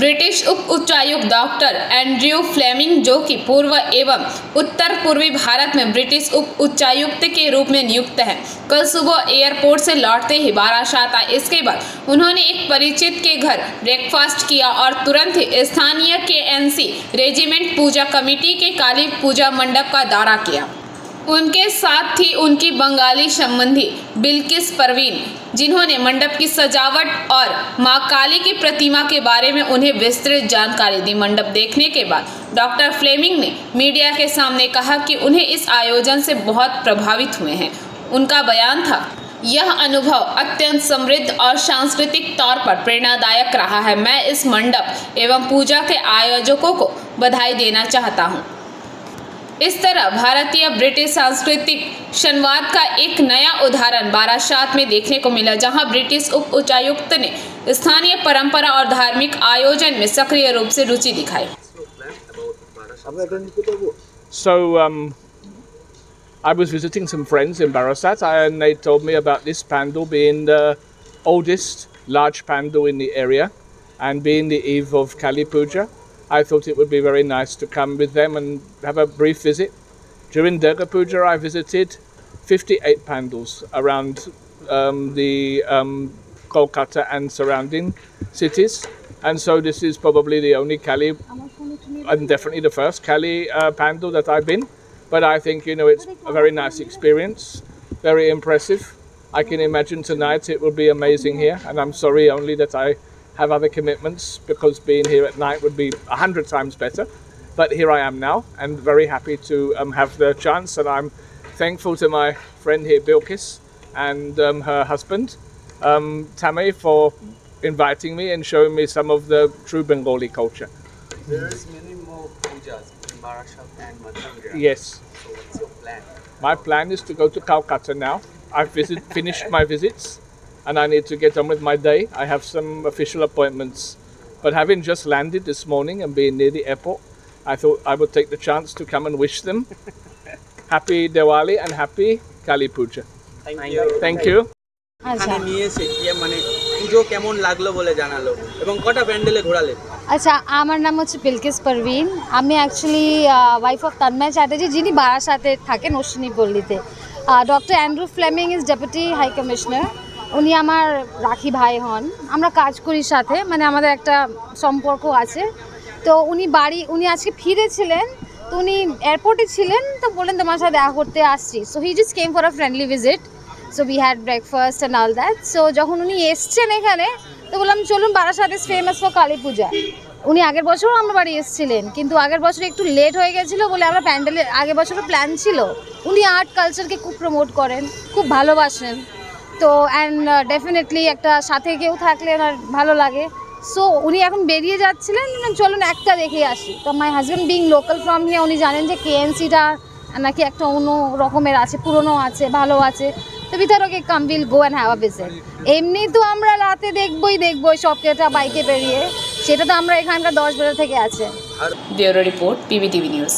British उप उच्चायुक्त doctor Andrew Fleming, जो कि पूर्व एवं उत्तर पूर्वी भारत में ब्रिटिश उप उच्चायुक्त के रूप में नियुक्त हैं, कल सुबह एयरपोर्ट से लौटते ही बारासात आए। इसके बाद उन्होंने एक परिचित के घर ब्रेकफास्ट किया और तुरंत ही स्थानीय KNC रेजिमेंट पूजा कमेटी के काली पूजा मंडप का दौरा किया। उनके साथ थी उनकी बंगाली संबंधी बिल्किस परवीन, जिन्होंने मंडप की सजावट और मां काली की प्रतिमा के बारे में उन्हें विस्तृत जानकारी दी। मंडप देखने के बाद डॉक्टर फ्लेमिंग ने मीडिया के सामने कहा कि उन्हें इस आयोजन से बहुत प्रभावित हुए हैं। उनका बयान था, यह अनुभव अत्यंत समृद्ध और सांस्कृतिक तौर पर प्रेरणादायक रहा है। मैं इस मंडप एवं पूजा के आयोजकों को बधाई देना चाहता हूँ। इस तरह भारतीय ब्रिटिश सांस्कृतिक संवाद का एक नया उदाहरण बारासात में देखने को मिला, जहां ब्रिटिश उप उच्चायुक्त ने स्थानीय परंपरा और धार्मिक आयोजन में सक्रिय रूप से रुचि दिखाई। So I was visiting some friends in Barasat and they told me about this pandal being the oldest large pandal in the area and being the eve of Kali Puja. I thought it would be very nice to come with them and have a brief visit. During Durga Puja, I visited 58 pandals around the Kolkata and surrounding cities. And so this is probably the only Kali, and definitely the first Kali pandal that I've been. But I think, it's a very nice experience, very impressive. I can imagine tonight it will be amazing here. And I'm sorry only that I have other commitments, because being here at night would be 100 times better. But here I am now and very happy to have the chance, and I'm thankful to my friend here, Bilkis, and her husband, Tamay, for inviting me and showing me some of the true Bengali culture. There's many more pujas in Barasat and Matungra. Yes. So what's your plan? My plan is to go to Calcutta now. I've finished my visits and I need to get on with my day. I have some official appointments. But having just landed this morning and being near the airport, I thought I would take the chance to come and wish them happy Diwali and happy Kali Puja. Thank you. Thank you. এখানে নিয়ে এসে মানে পুজো কেমন লাগলো বলে জানালো এবং কটা প্যান্ডেলে ঘোরালে? আচ্ছা, আমার নাম হচ্ছে বিলকিস পারভিন। আমি actually wife of Tanmoy Chatterjee, যিনি বারাসাতে থাকেন অশ্বিনী পল্লীতে। Doctor Andrew Fleming is deputy high commissioner. উনি আমার রাখি ভাই হন। আমরা কাজ করি সাথে, মানে আমাদের একটা সম্পর্ক আছে। তো উনি আজকে ফিরেছিলেন, তো উনি এয়ারপোর্টে ছিলেন, তো বললেন তোমার সাথে দেখা করতে আসছি। So he just came for a friendly visit. So we had breakfast and all that. So যখন উনি এসছেন এখানে, তো বললাম চলুন, Barasat is famous for Kali Puja. উনি আগের বছরও আমরা বাড়ি এসেছিলেন, কিন্তু আগের বছর একটু লেট হয়ে গেছিলো বলে আমরা প্যান্ডেলের আগের বছরও প্ল্যান ছিল। উনি আর্ট কালচারকে খুব প্রমোট করেন, খুব ভালোবাসেন। তো অ্যান্ড ডেফিনেটলি একটা সাথে কেউ থাকলে ওনার ভালো লাগে। সো উনি এখন বেরিয়ে যাচ্ছিলেন, চলুন একটা দেখে আসি। তো my husband being local from here, উনি জানেন যে KNCটা নাকি একটা অন্য রকমের আছে, পুরনো আছে, ভালো আছে। তো ভিতরে come will go and have a visit. এমনি তো আমরা রাতে দেখবই সব কেটা বাইকে বেরিয়ে, সেটা তো আমরা এখানকার 10 বেলা থেকে আছে। Bureau report, PBTV news.